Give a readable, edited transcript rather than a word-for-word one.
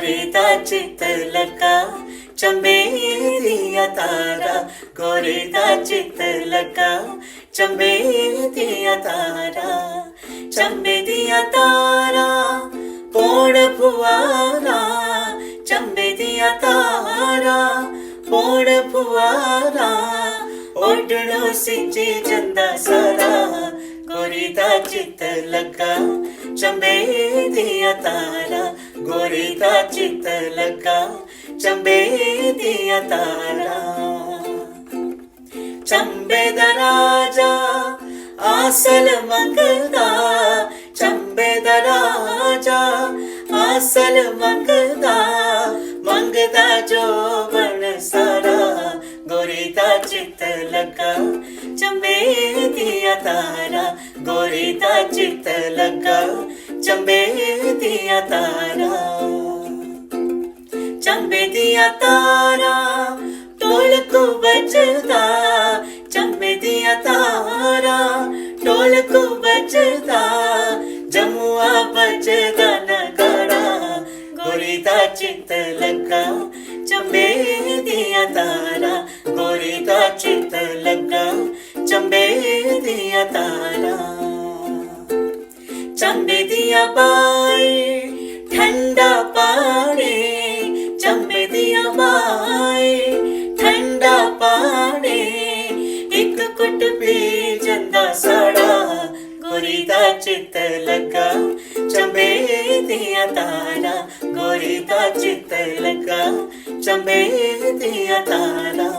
गोरी दा चित लगा चंबे दिया तारा, गोरी दा चित लगा चंबे दिया तारा, चंबे दिया तारा पोड़ फुआरा, चंबे दिया तारा पोड़ फुआरा, ओडणो सिंची जंदा सारा, गोरी दा चित लगा चंबे दिया तारा, गोरी दा चित लगा चंबे दिया तारा। चंबे दा राजा आसल मंगदा, चंबे दा राजा आसल मंगदा, मंगदा जो बन सारा, गोरी दा चित लगा चंबे दिया तारा, गोरी दा चित लगा चंबे दिया तारा। चंबे दिया तारा ढोलक बजदा, चंबे दिया तारा ढोलक बजदा, जमुआ बजदा नगाड़ा, गोरी दा चित लगा चंबे दिया तारा, गोरी दा चित लगा चंबे दिया तारा। चंबे दिया बाई ठंडा पानी, चंबे दिया बाई ठंडा पानी, एक कुट पी जंदा साड़ा, गोरी दा चित लगा चंबे दिया तारा, गोरी दा चित लगा चंबे दिया तारा।